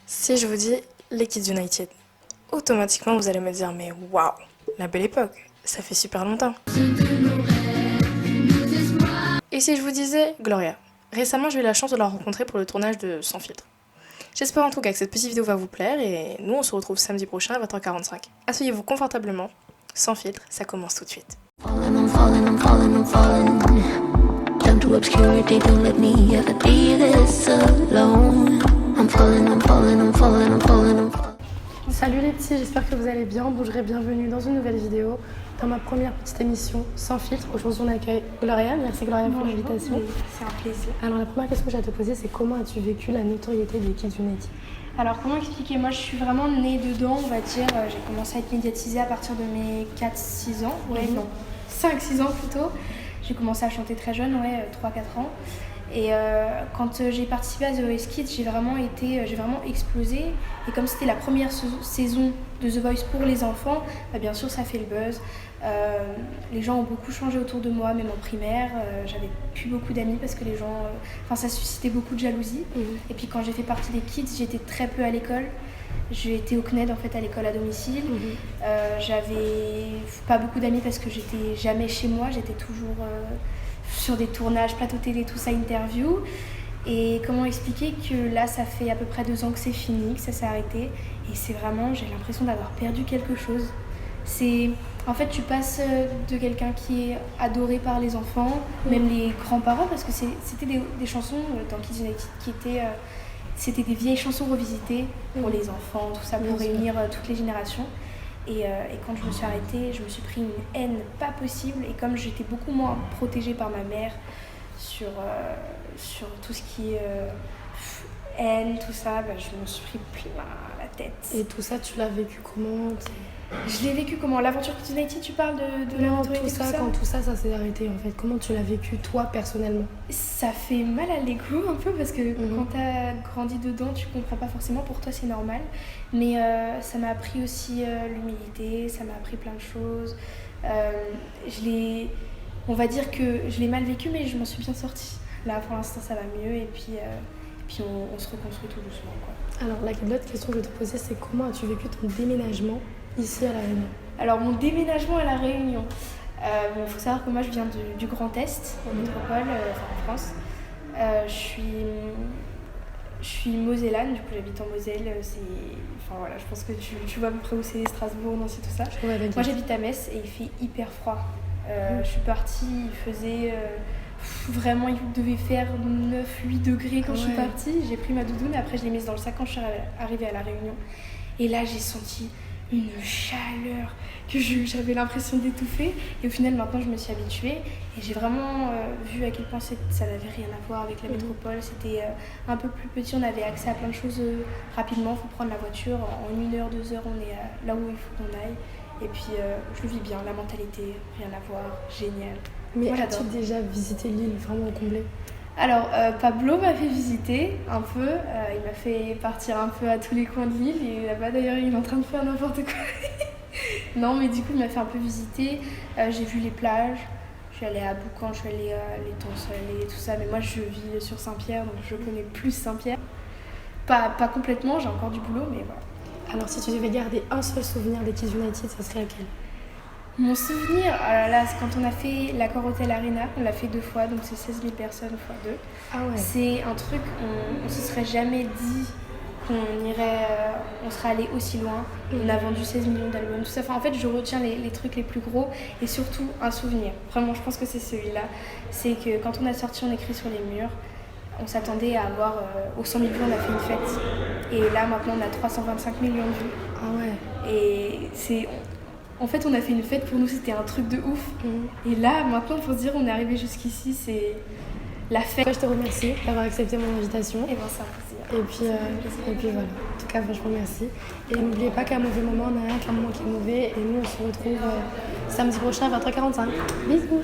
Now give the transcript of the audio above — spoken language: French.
Si je vous dis les Kids United, automatiquement vous allez me dire mais waouh, la belle époque, ça fait super longtemps. Et si je vous disais Gloria, récemment j'ai eu la chance de la rencontrer pour le tournage de Sans filtre. J'espère en tout cas que cette petite vidéo va vous plaire et nous on se retrouve samedi prochain à 20h45. Asseyez-vous confortablement, Sans filtre, ça commence tout de suite. Down to obscurity, don't let me ever be this alone. I'm falling. Salut les petits, j'espère que vous allez bien. Bonjour et bienvenue dans une nouvelle vidéo, dans ma première petite émission Sans filtre. Aujourd'hui on accueille Gloria. Merci Gloria pour l'invitation. C'est un plaisir. Alors la première question que j'ai à te poser, c'est comment as-tu vécu la notoriété des Kids United? Alors comment expliquer? Moi je suis vraiment née dedans, on va dire. J'ai commencé à être médiatisée à partir de mes 4-6 ans. Non, 5-6 ans plutôt. J'ai commencé à chanter très jeune, 3-4 ans. Et quand j'ai participé à The Voice Kids, j'ai vraiment explosé. Et comme c'était la première saison de The Voice pour les enfants, bah bien sûr ça fait le buzz. Les gens ont beaucoup changé autour de moi, même en primaire. J'avais plus beaucoup d'amis parce que les gens... ça suscitait beaucoup de jalousie. Et puis quand j'ai fait partie des Kids, j'étais très peu à l'école. J'ai été au CNED en fait, à l'école à domicile. J'avais pas beaucoup d'amis parce que j'étais jamais chez moi, j'étais toujours sur des tournages, plateau télé, tout ça, interview. Et comment expliquer que là ça fait à peu près 2 ans que c'est fini, que ça s'est arrêté. Et c'est vraiment, j'ai l'impression d'avoir perdu quelque chose. En fait tu passes de quelqu'un qui est adoré par les enfants, même les grands-parents, parce que c'était des chansons dans Kids United qui étaient... C'était des vieilles chansons revisitées pour les enfants, tout ça, pour réunir toutes les générations. Et quand je me suis arrêtée, je me suis pris une haine pas possible. Et comme j'étais beaucoup moins protégée par ma mère sur tout ce qui est haine, tout ça, je me suis pris plein la tête. Et tout ça, tu l'as vécu comment? Je l'ai vécu comment? L'aventure Kids United, tu parles de l'aventure tout ça, quand tout ça s'est arrêté en fait. Comment tu l'as vécu toi personnellement? Ça fait mal à l'ego un peu parce que quand t'as grandi dedans, tu comprends pas forcément, pour toi c'est normal. Mais ça m'a appris aussi l'humilité, ça m'a appris plein de choses. On va dire que je l'ai mal vécu, mais je m'en suis bien sortie. Là pour l'instant ça va mieux et puis on se reconstruit tout doucement, quoi. Alors l'autre question que je vais te poser, c'est comment as-tu vécu ton déménagement ici à La Réunion? Alors mon déménagement à La Réunion, faut savoir que moi je viens du Grand Est, en métropole, en France. Je suis mosellane, du coup j'habite en Moselle. Je pense que tu vois à peu près où c'est, Strasbourg, Nancy, tout ça. Moi j'habite à Metz et il fait hyper froid. Je suis partie, il faisait... Vraiment, il devait faire 9-8 degrés quand je suis partie. J'ai pris ma doudoune et après je l'ai mise dans le sac quand je suis arrivée à La Réunion. Et là, j'ai senti une chaleur que j'avais l'impression d'étouffer. Et au final, maintenant, je me suis habituée. Et j'ai vraiment vu à quel point ça n'avait rien à voir avec la métropole. C'était un peu plus petit, on avait accès à plein de choses rapidement. Il faut prendre la voiture. En 1 heure, 2 heures, on est là où il faut qu'on aille. Et puis, je le vis bien. La mentalité, rien à voir. Génial. Mais as-tu déjà visité l'île vraiment au complet? Alors, Pablo m'a fait visiter un peu. Il m'a fait partir un peu à tous les coins de l'île. Et là-bas, d'ailleurs, il est en train de faire n'importe quoi. Non, mais du coup, il m'a fait un peu visiter. J'ai vu les plages. Je suis allée à Boucan, je suis allée à l'étang Salé, tout ça. Mais moi, je vis sur Saint-Pierre, donc je connais plus Saint-Pierre. Pas complètement, j'ai encore du boulot, mais voilà. Alors, si tu devais garder un seul souvenir des Kids United, ça serait lequel? Mon souvenir, c'est quand on a fait l'Accor Hotel Arena, on l'a fait 2 fois, donc c'est 16 000 personnes x 2. Ah ouais. C'est un truc, on se serait jamais dit on serait allé aussi loin. On a vendu 16 millions d'albums, tout ça. En fait, je retiens les trucs les plus gros et surtout un souvenir. Vraiment, je pense que c'est celui-là. C'est que quand on a sorti On écrit sur les murs, on s'attendait à avoir, aux 100 000 vues, on a fait une fête. Et là, maintenant, on a 325 millions de vues. Ah ouais. Et en fait, on a fait une fête, pour nous, c'était un truc de ouf. Et là, maintenant, pour se dire, on est arrivé jusqu'ici, c'est la fête. Je te remercie d'avoir accepté mon invitation. Et c'est un plaisir. Et puis voilà. En tout cas, franchement, merci. Et n'oubliez pas qu'un mauvais moment, on a qu'un moment qui est mauvais. Et nous, on se retrouve samedi prochain à 20h45. Bisous.